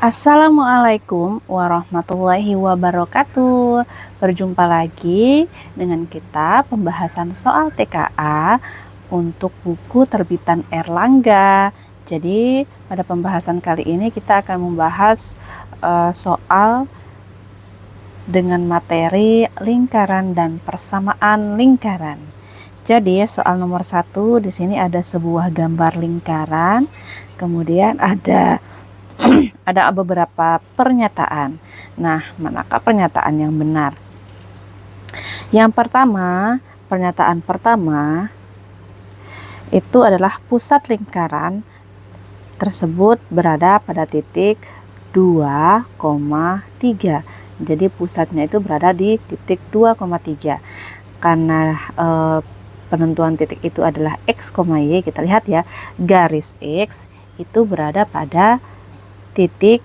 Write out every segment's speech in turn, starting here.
Assalamualaikum warahmatullahi wabarakatuh. Berjumpa lagi dengan kita pembahasan soal TKA untuk buku terbitan Erlangga. Jadi pada pembahasan kali ini kita akan membahas soal dengan materi lingkaran dan persamaan lingkaran. Jadi soal nomor 1 di sini ada sebuah gambar lingkaran, kemudian ada beberapa pernyataan. Nah, manakah pernyataan yang benar? Yang pertama, pernyataan pertama itu adalah pusat lingkaran tersebut berada pada titik 2,3. Jadi pusatnya itu berada di titik 2,3. Karena penentuan titik itu adalah X, Y, kita lihat ya, garis X itu berada pada titik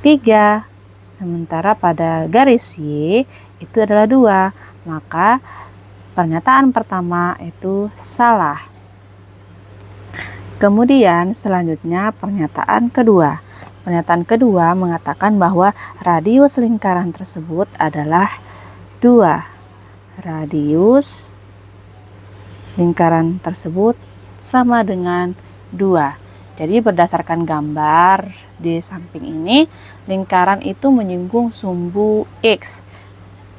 3, sementara pada garis Y itu adalah 2, maka pernyataan pertama itu salah. Kemudian selanjutnya pernyataan kedua. Pernyataan kedua mengatakan bahwa radius lingkaran tersebut adalah 2. Radius lingkaran tersebut sama dengan 2. Jadi berdasarkan gambar di samping ini, lingkaran itu menyinggung sumbu X.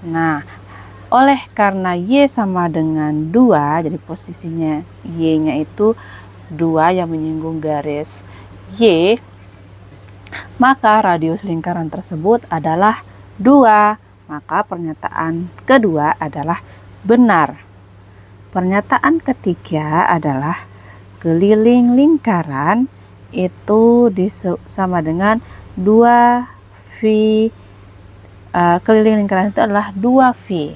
Nah, oleh karena Y sama dengan 2, jadi posisinya Y-nya itu 2 yang menyinggung garis Y, maka radius lingkaran tersebut adalah 2. Maka pernyataan kedua adalah benar. Pernyataan ketiga adalah keliling lingkaran itu sama dengan 2V. Keliling lingkaran itu adalah 2V.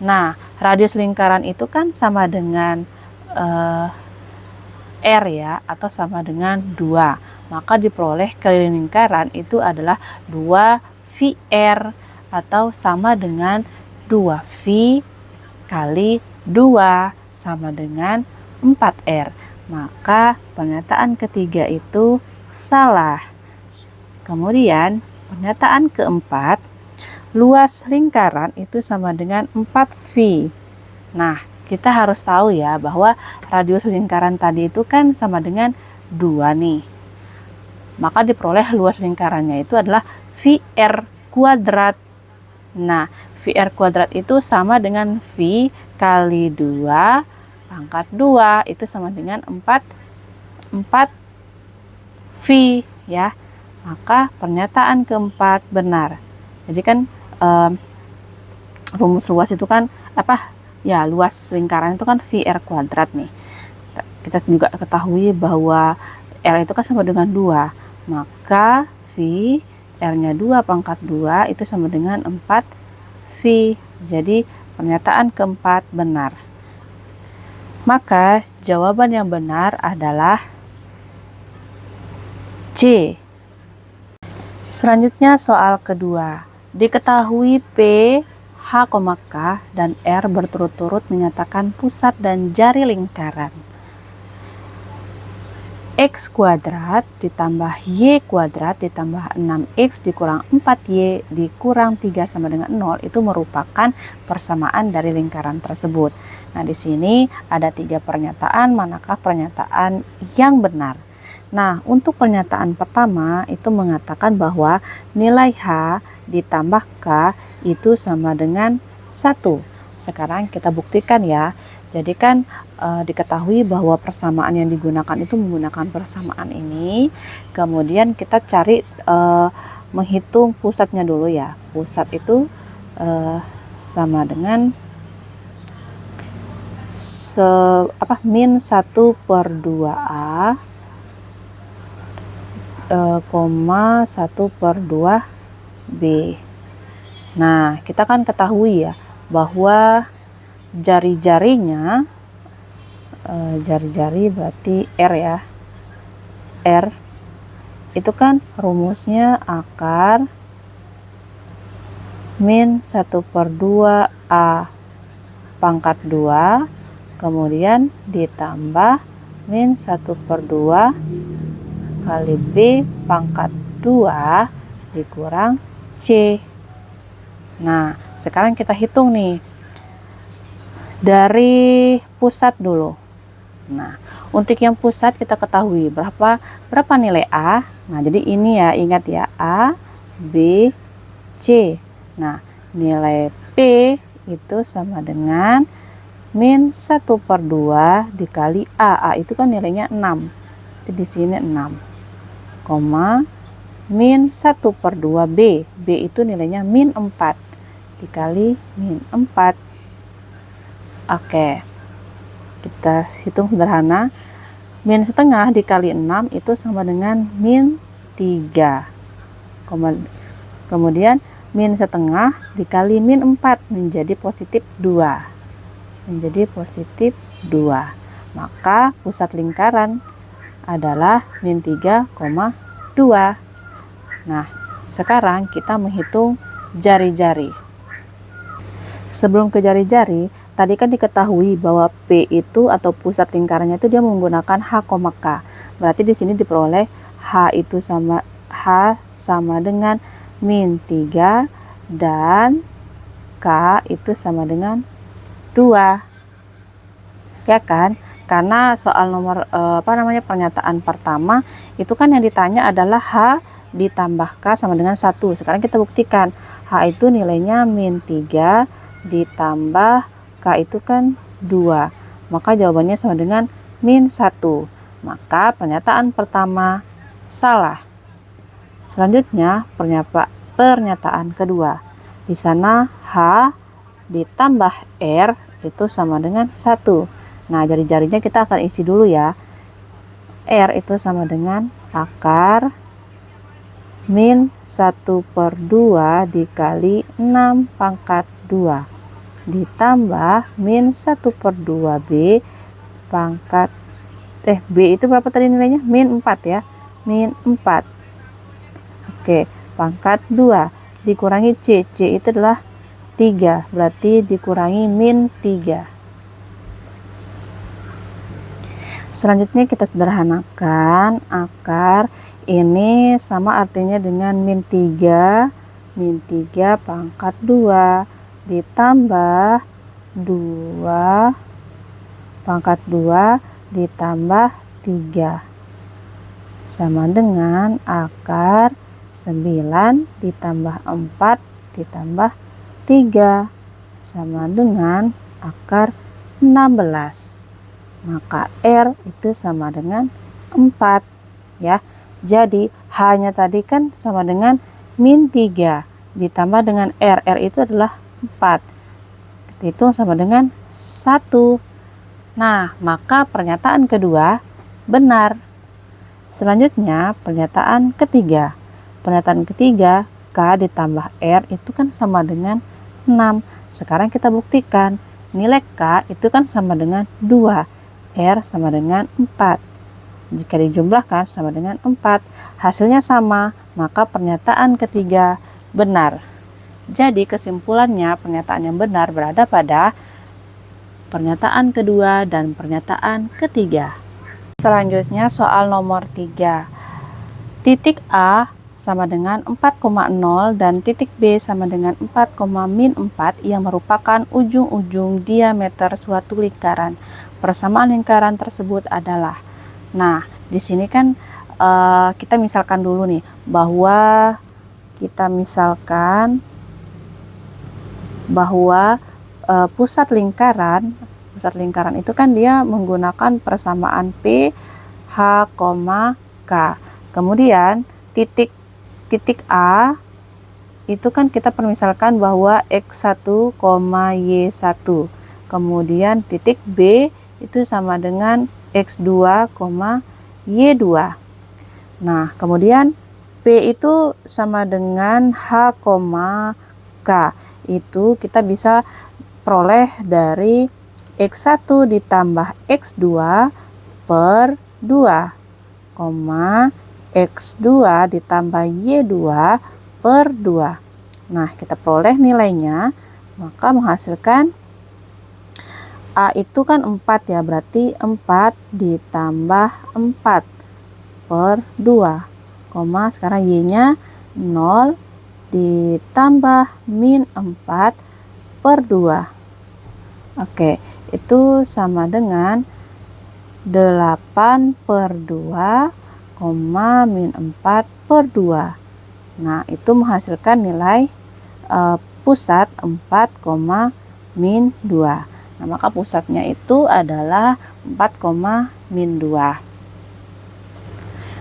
Nah, radius lingkaran itu kan sama dengan R ya, atau sama dengan 2. Maka diperoleh keliling lingkaran itu adalah 2VR atau sama dengan 2V kali 2 sama dengan 4R. Maka pernyataan ketiga itu salah. Kemudian pernyataan keempat, luas lingkaran itu sama dengan 4V. Nah, kita harus tahu ya bahwa radius lingkaran tadi itu kan sama dengan 2 nih. Maka diperoleh luas lingkarannya itu adalah VR kuadrat. Nah, VR kuadrat itu sama dengan V kali 2 pangkat 2 itu sama dengan 4V ya. Maka pernyataan keempat benar. Jadi kan rumus luas itu kan ya, luas lingkaran itu kan VR kuadrat nih. Kita juga ketahui bahwa R itu kan sama dengan 2. Maka V R-nya 2 pangkat 2 itu sama dengan 4V. Jadi pernyataan keempat benar. Maka jawaban yang benar adalah C. Selanjutnya soal kedua. Diketahui P, H, K, dan R berturut-turut menyatakan pusat dan jari lingkaran. X kuadrat ditambah Y kuadrat ditambah 6X dikurang 4Y dikurang 3 sama dengan 0 itu merupakan persamaan dari lingkaran tersebut. Nah, di sini ada 3 pernyataan, manakah pernyataan yang benar? Nah, untuk pernyataan pertama itu mengatakan bahwa nilai H ditambah K itu sama dengan 1. Sekarang kita buktikan ya. Jadi kan diketahui bahwa persamaan yang digunakan itu menggunakan persamaan ini. Kemudian kita cari menghitung pusatnya dulu ya. Pusat itu sama dengan min 1/2A, 1/2B. Nah, kita kan ketahui ya bahwa jari-jarinya, jari-jari berarti R ya, R itu kan rumusnya akar min 1/2A pangkat 2 kemudian ditambah min 1/2 kali B pangkat 2 dikurang C. Nah, sekarang kita hitung nih dari pusat dulu. Nah, untuk yang pusat kita ketahui berapa nilai A. Nah, jadi ini ya, ingat ya, A, B, C. Nah, nilai P itu sama dengan min 1/2 dikali A. A itu kan nilainya 6. Jadi di sini 6, min 1/2 B. B itu nilainya min 4 dikali min 4. Oke, kita hitung sederhana. Min setengah dikali 6 itu sama dengan min 3. Kemudian min setengah dikali min 4 menjadi positif 2. Menjadi positif 2. Maka pusat lingkaran adalah min 3,2. Nah, sekarang kita menghitung jari-jari. Sebelum ke jari-jari, tadi kan diketahui bahwa P itu atau pusat lingkarannya itu dia menggunakan H, K. Berarti di sini diperoleh H sama dengan min 3 dan K itu sama dengan 2. Ya kan? Karena soal nomor pernyataan pertama itu kan yang ditanya adalah H ditambah K sama dengan 1. Sekarang kita buktikan. H itu nilainya min 3 ditambah K itu kan 2. Maka jawabannya sama dengan min 1. Maka pernyataan pertama salah. Selanjutnya pernyataan kedua. Di sana H ditambah R itu sama dengan 1. Nah, jari-jarinya kita akan isi dulu ya. R itu sama dengan akar min 1/2 dikali 6 pangkat 2 ditambah min 1/2 B pangkat B itu berapa tadi nilainya? Min 4 ya. Min 4. Oke, pangkat 2 dikurangi C. C itu adalah 3. Berarti dikurangi min 3. Selanjutnya kita sederhanakan akar ini sama artinya dengan min 3 pangkat 2 ditambah 2 pangkat 2 ditambah 3 sama dengan akar 9 ditambah 4 ditambah 3 sama dengan akar 16. Maka R itu sama dengan 4 ya. Jadi H-nya tadi kan sama dengan min 3 ditambah dengan R. R itu adalah 4. Itu sama dengan 1. Nah, maka pernyataan kedua benar. Selanjutnya pernyataan ketiga. Pernyataan ketiga K ditambah R itu kan sama dengan 6. Sekarang kita buktikan. Nilai K itu kan sama dengan 2. R sama dengan 4. Jika dijumlahkan sama dengan 4. Hasilnya sama, maka pernyataan ketiga benar. Jadi kesimpulannya pernyataan yang benar berada pada pernyataan kedua dan pernyataan ketiga. Selanjutnya soal nomor 3. Titik A sama dengan 4,0 dan titik B sama dengan 4,-4 yang merupakan ujung-ujung diameter suatu lingkaran. Persamaan lingkaran tersebut adalah, nah di sini kan kita misalkan dulu nih bahwa pusat lingkaran itu kan dia menggunakan persamaan P, H, K. Kemudian titik A itu kan kita permisalkan bahwa X1, Y1. Kemudian titik B itu sama dengan X2, Y2. Nah, kemudian P itu sama dengan H, K. Itu kita bisa peroleh dari X1 ditambah X2 per 2, X2 ditambah Y2 per 2. Nah, kita peroleh nilainya, maka menghasilkan A itu kan 4 ya, berarti 4 ditambah 4 per 2, koma sekarang Y-nya 0 ditambah min 4 per 2. Oke, itu sama dengan 8 per 2, min 4 per 2. Nah, itu menghasilkan nilai pusat 4, min 2. Nah, maka pusatnya itu adalah 4, min 2.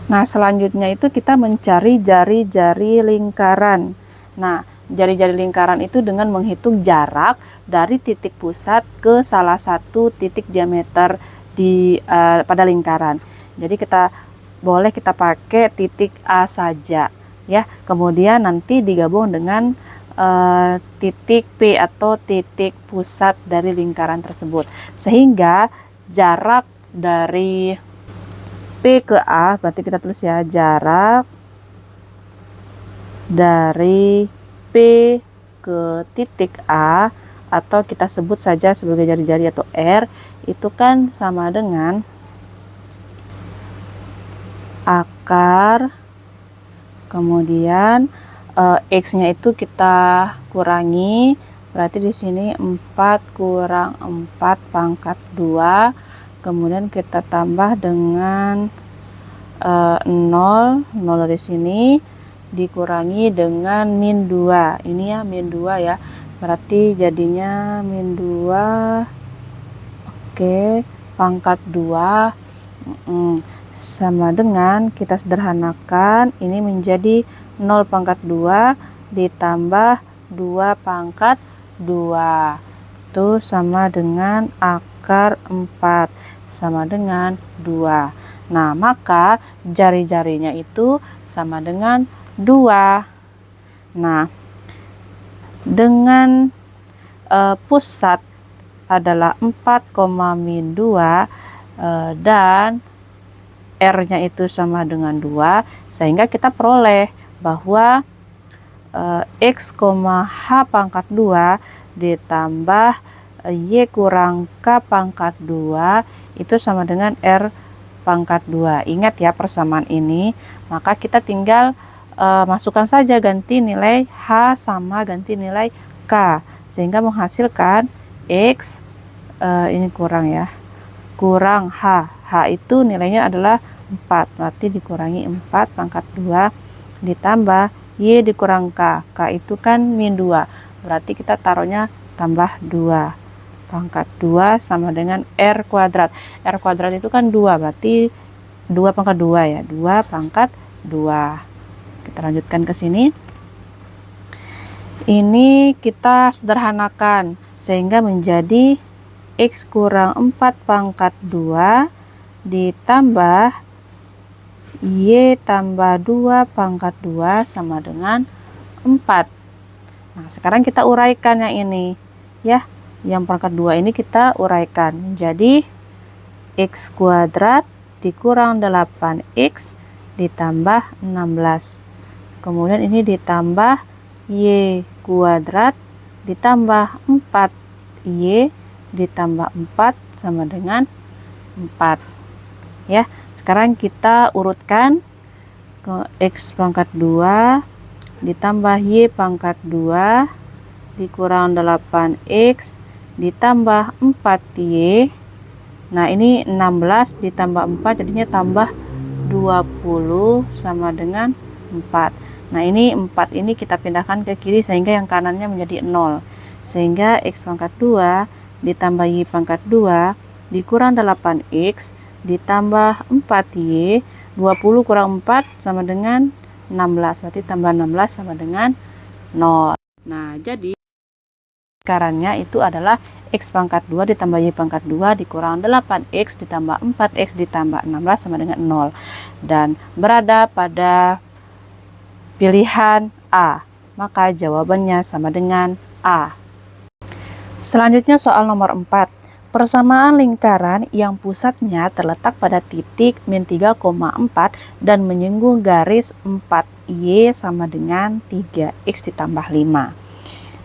Nah, selanjutnya itu kita mencari jari-jari lingkaran. Nah, jari-jari lingkaran itu dengan menghitung jarak dari titik pusat ke salah satu titik diameter pada lingkaran. Jadi kita pakai titik A saja ya. Kemudian nanti digabung dengan titik P atau titik pusat dari lingkaran tersebut, sehingga jarak dari P ke A, berarti kita tulis ya, jarak dari P ke titik A atau kita sebut saja sebagai jari-jari atau R, itu kan sama dengan akar, kemudian X-nya itu kita kurangi, berarti di sini 4 kurang 4 pangkat 2, kemudian kita tambah dengan 0 dari sini dikurangi dengan min 2. Ini ya min 2 ya. Berarti jadinya min 2. Oke, pangkat 2 sama dengan, kita sederhanakan, ini menjadi 0 pangkat 2 ditambah 2 pangkat 2. Itu sama dengan akar 4 sama dengan 2. Nah, maka jari-jarinya itu sama dengan 2. Nah, dengan pusat adalah 4, min 2 dan R-nya itu sama dengan 2, sehingga kita peroleh bahwa X, H pangkat 2 ditambah Y kurang K pangkat 2 itu sama dengan R pangkat 2. Ingat ya persamaan ini, maka kita tinggal masukkan saja ganti nilai H sama ganti nilai K, sehingga menghasilkan X ini kurang ya, kurang H. H itu nilainya adalah 4, berarti dikurangi 4 pangkat 2 ditambah Y dikurang K. K itu kan min 2, berarti kita taruhnya tambah 2 pangkat 2 sama dengan R kuadrat. R kuadrat itu kan 2, berarti 2 pangkat 2 ya, 2 pangkat 2. Kita lanjutkan ke sini. Ini kita sederhanakan sehingga menjadi X kurang 4 pangkat 2 ditambah Y tambah 2 pangkat 2 sama dengan 4. Nah, sekarang kita uraikan yang ini ya. Yang pangkat 2 ini kita uraikan menjadi X kuadrat dikurang 8X ditambah 16. Kemudian ini ditambah Y kuadrat ditambah 4Y ditambah 4 sama dengan 4 ya. Sekarang kita urutkan ke X pangkat 2 ditambah Y pangkat 2 dikurang 8X ditambah 4Y. Nah, ini 16 ditambah 4 jadinya tambah 20 sama dengan 4. Nah, ini 4 ini kita pindahkan ke kiri sehingga yang kanannya menjadi 0. Sehingga X pangkat 2 ditambah Y pangkat 2 dikurang 8X ditambah 4Y, 20 kurang 4 sama dengan 16, berarti tambah 16 sama dengan 0. Nah, jadi lingkarannya itu adalah X pangkat 2 ditambah Y pangkat 2 dikurang 8X ditambah 4X ditambah 16 sama dengan 0. Dan berada pada pilihan A, maka jawabannya sama dengan A. Selanjutnya soal nomor 4. Persamaan lingkaran yang pusatnya terletak pada titik min 3,4 dan menyinggung garis 4Y sama dengan 3X ditambah 5.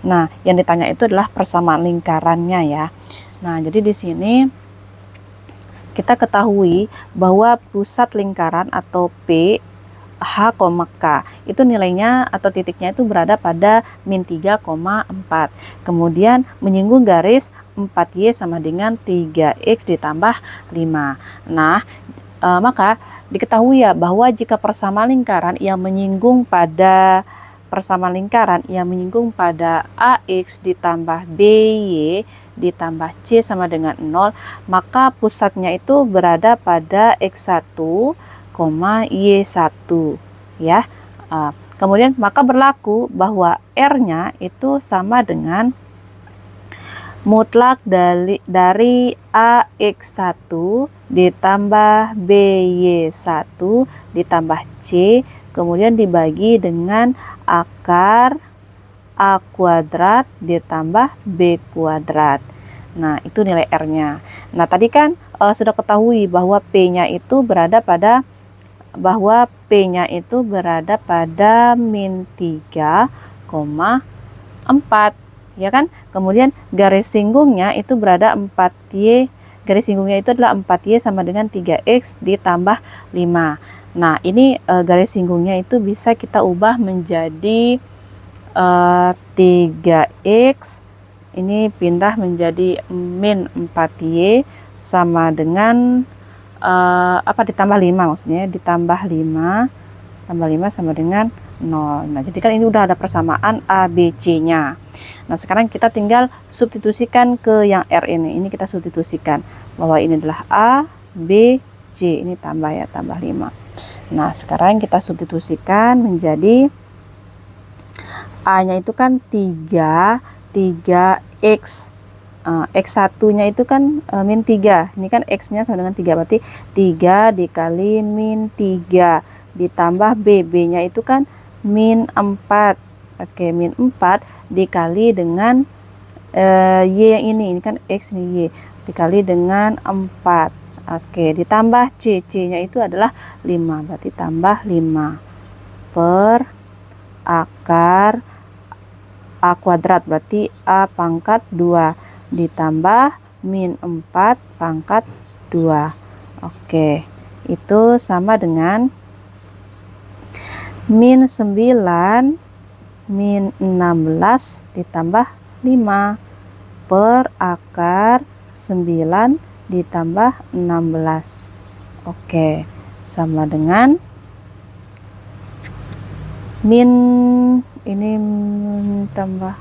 Nah, yang ditanya itu adalah persamaan lingkarannya ya. Nah, jadi di sini kita ketahui bahwa pusat lingkaran atau P H, K itu nilainya atau titiknya itu berada pada min 3,4. Kemudian menyinggung garis 4Y sama dengan 3X ditambah 5. Nah, maka diketahui ya bahwa jika persamaan lingkaran yang menyinggung pada AX ditambah BY ditambah C sama dengan 0, maka pusatnya itu berada pada X1, Y1 ya. Kemudian maka berlaku bahwa R-nya itu sama dengan mutlak dari AX1 ditambah BY1 ditambah C, kemudian dibagi dengan akar A kuadrat ditambah B kuadrat. Nah, itu nilai R-nya. Nah, tadi kan sudah ketahui bahwa P-nya itu berada pada min 3,4 ya kan. Kemudian garis singgungnya itu berada 4Y, garis singgungnya itu adalah 4Y sama dengan 3X ditambah 5. Nah, ini garis singgungnya itu bisa kita ubah menjadi 3X, ini pindah menjadi min 4Y sama dengan ditambah 5, maksudnya ditambah 5 sama dengan 0. Nah, jadi kan ini udah ada persamaan A, B, C-nya. Nah, sekarang kita tinggal substitusikan ke yang R ini. Ini kita substitusikan bahwa ini adalah A, B, C. Ini tambah ya, tambah 5. Nah, sekarang kita substitusikan menjadi A-nya itu kan 3X. X1-nya itu kan min 3. Ini kan X-nya sama dengan 3. Berarti 3 dikali min 3 ditambah B-nya itu kan min 4. Oke, min 4 dikali dengan Y yang ini kan X ini Y. Dikali dengan 4. Oke, ditambah C-nya itu adalah 5. Berarti tambah 5 per akar A kuadrat, berarti A pangkat 2 ditambah min 4 pangkat 2. Oke, itu sama dengan min 9 min 16 ditambah 5 per akar 9 ditambah 16. Oke, sama dengan tambah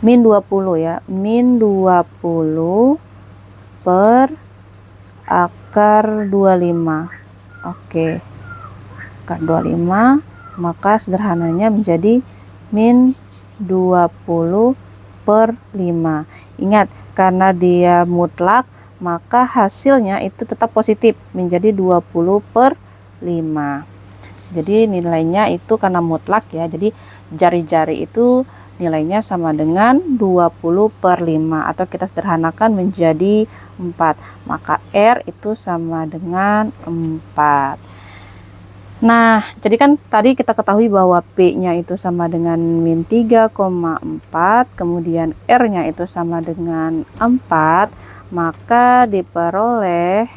min 20 ya, min 20 per akar 25. Oke, akar 25, maka sederhananya menjadi min 20 per 5. Ingat, karena dia mutlak, maka hasilnya itu tetap positif, menjadi 20 per 5. Jadi nilainya itu karena mutlak ya, jadi jari-jari itu nilainya sama dengan 20 per 5, atau kita sederhanakan menjadi 4. Maka R itu sama dengan 4. Nah, jadi kan tadi kita ketahui bahwa P-nya itu sama dengan min 3,4, kemudian R-nya itu sama dengan 4, maka diperoleh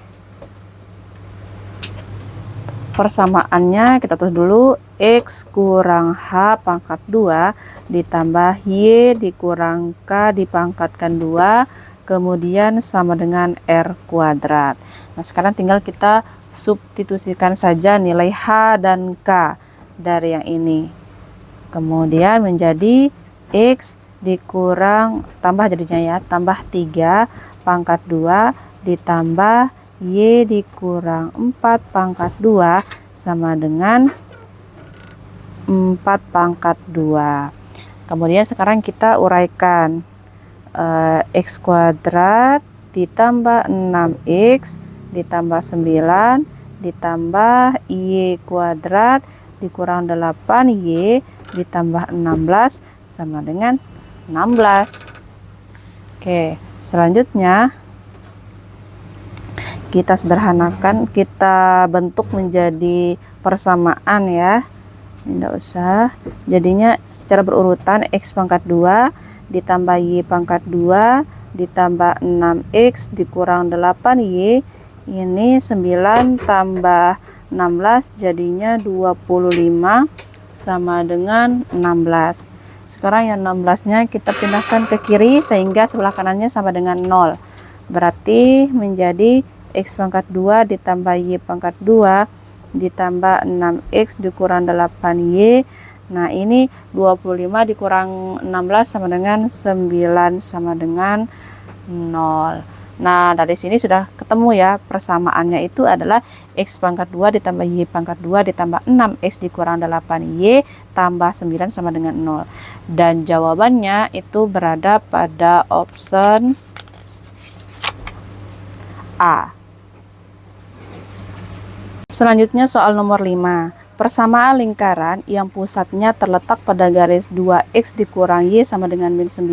persamaannya. Kita tulis dulu, X kurang H pangkat 2 ditambah Y dikurang K dipangkatkan 2, kemudian sama dengan R kuadrat. Nah, sekarang tinggal kita substitusikan saja nilai H dan K dari yang ini. Kemudian menjadi X dikurang, tambah jadinya ya, tambah 3 pangkat 2 ditambah Y dikurang 4 pangkat 2 sama dengan 4 pangkat 2. Kemudian sekarang kita uraikan X kuadrat ditambah 6X ditambah 9 ditambah Y kuadrat dikurang 8Y ditambah 16 sama dengan 16. Oke, selanjutnya kita sederhanakan, kita bentuk menjadi persamaan ya. Tidak usah. Jadinya secara berurutan X pangkat 2 ditambah Y pangkat 2 ditambah 6X dikurang 8Y Ini 9 tambah 16 jadinya 25 sama dengan 16. Sekarang yang 16-nya kita pindahkan ke kiri sehingga sebelah kanannya sama dengan 0. Berarti menjadi X pangkat 2 ditambah Y pangkat 2 ditambah 6X dikurang 8Y. Nah, ini 25 dikurang 16 sama dengan 9 sama dengan 0. Nah, dari sini sudah ketemu ya, persamaannya itu adalah X pangkat 2 ditambah Y pangkat 2 ditambah 6X dikurang 8Y tambah 9 sama dengan 0. Dan jawabannya itu berada pada option A. Selanjutnya soal nomor 5. Persamaan lingkaran yang pusatnya terletak pada garis 2x dikurang y sama dengan min 9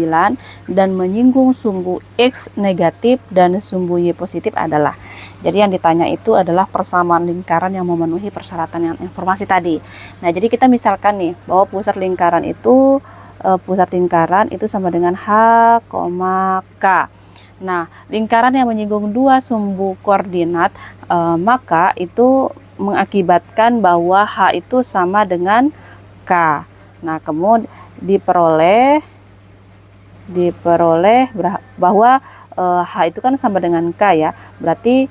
dan menyinggung sumbu x negatif dan sumbu y positif adalah. Jadi yang ditanya itu adalah persamaan lingkaran yang memenuhi persyaratan yang informasi tadi. Nah, jadi kita misalkan nih bahwa pusat lingkaran itu sama dengan h, k. Nah, lingkaran yang menyinggung dua sumbu koordinat maka itu mengakibatkan bahwa H itu sama dengan K. Nah, kemudian diperoleh bahwa H itu kan sama dengan K ya. Berarti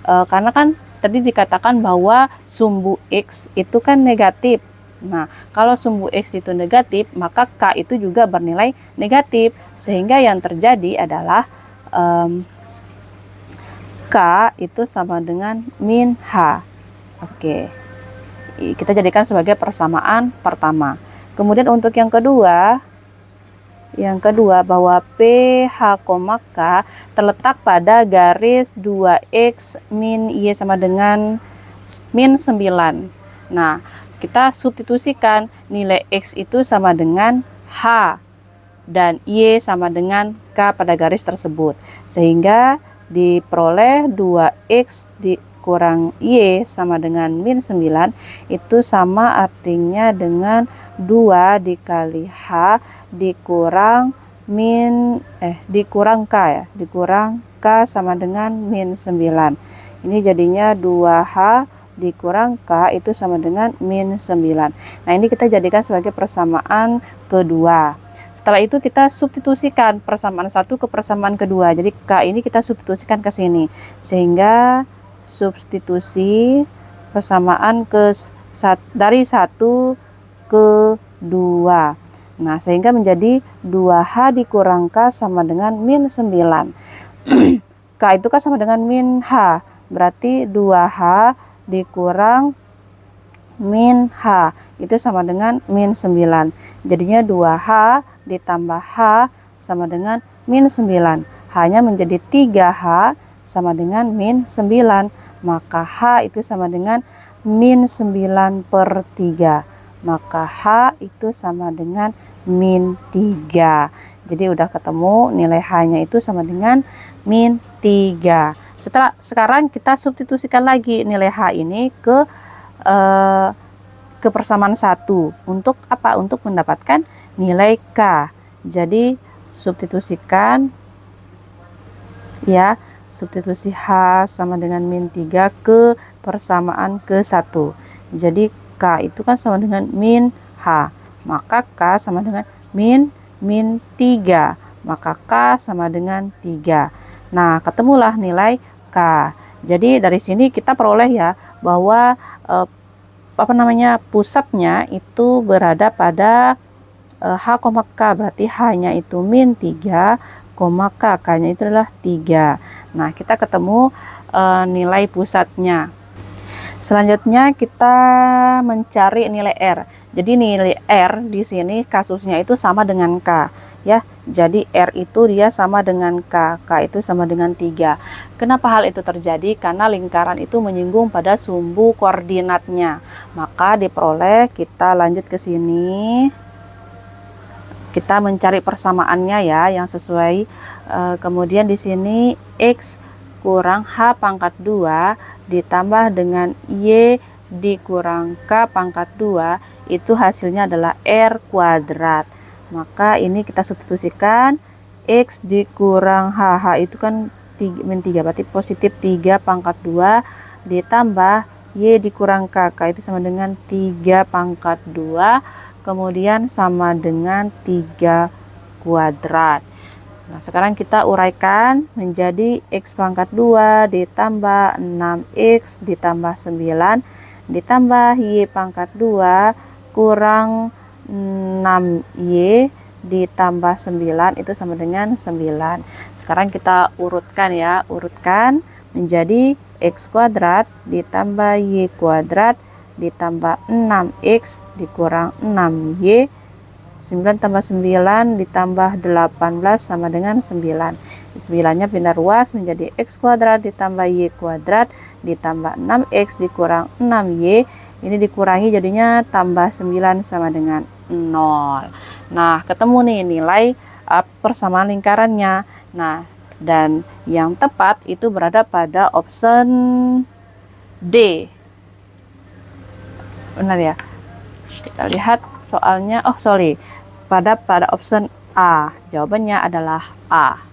karena kan tadi dikatakan bahwa sumbu X itu kan negatif. Nah, kalau sumbu X itu negatif, maka K itu juga bernilai negatif. Sehingga yang terjadi adalah K itu sama dengan min H. Oke, kita jadikan sebagai persamaan pertama. Kemudian untuk yang kedua bahwa PH, K terletak pada garis 2X min Y sama dengan min 9. Nah, kita substitusikan nilai X itu sama dengan H dan Y sama dengan K pada garis tersebut. Sehingga diperoleh 2X dikurang Y sama dengan min 9 itu sama artinya dengan 2 dikali H dikurang dikurang K ya, dikurang K sama dengan min 9. Ini jadinya 2H dikurang K itu sama dengan min 9. Nah, ini kita jadikan sebagai persamaan kedua. Setelah itu kita substitusikan persamaan satu ke persamaan kedua. Jadi K ini kita substitusikan ke sini. Sehingga substitusi persamaan dari 1 ke 2. Nah, sehingga menjadi 2H dikurang K sama dengan min 9. K itu kan sama dengan min H. Berarti 2H dikurang min H itu sama dengan min 9. Jadinya 2H ditambah H sama dengan min 9. H-nya menjadi 3H sama dengan min 9. Maka H itu sama dengan min 9 per 3. Maka H itu sama dengan min 3. Jadi udah ketemu nilai H-nya itu sama dengan min 3. Sekarang kita substitusikan lagi nilai H ini ke persamaan 1. Untuk apa? Untuk mendapatkan nilai K. Jadi substitusikan ya, substitusi H sama dengan min 3 ke persamaan ke 1. Jadi K itu kan sama dengan min H. Maka K sama dengan min 3. Maka K sama dengan 3. Nah, ketemulah nilai K. Jadi dari sini kita peroleh ya bahwa pusatnya itu berada pada H, K. Berarti H-nya itu min 3, K. K-nya itu adalah 3. Nah, kita ketemu nilai pusatnya. Selanjutnya kita mencari nilai R. Jadi nilai R di sini kasusnya itu sama dengan K ya. Jadi R itu dia sama dengan K. K itu sama dengan 3. Kenapa hal itu terjadi? Karena lingkaran itu menyinggung pada sumbu koordinatnya. Maka diperoleh, kita lanjut ke sini. Kita mencari persamaannya ya yang sesuai. Kemudian di sini X kurang H pangkat 2 ditambah dengan Y dikurang K pangkat 2 itu hasilnya adalah R kuadrat. Maka ini kita substitusikan X dikurang H. H itu kan min 3 berarti positif 3 pangkat 2 ditambah Y dikurang KK itu sama dengan 3 pangkat 2 kemudian sama dengan 3 kuadrat. Nah, sekarang kita uraikan menjadi X pangkat 2 ditambah 6X ditambah 9 ditambah Y pangkat 2 kurang 6Y ditambah 9 itu sama dengan 9. Sekarang kita urutkan ya, urutkan menjadi X kuadrat ditambah Y kuadrat ditambah 6X dikurang 6Y, 9 tambah 9 ditambah 18 sama dengan 9. 9-nya pindah ruas menjadi X kuadrat ditambah Y kuadrat ditambah 6X dikurang 6Y, ini dikurangi jadinya tambah 9 sama dengan 0. Nah, ketemu nih nilai persamaan lingkarannya. Nah, dan yang tepat itu berada pada option D. Benar ya? Kita lihat soalnya, pada option A. Jawabannya adalah A.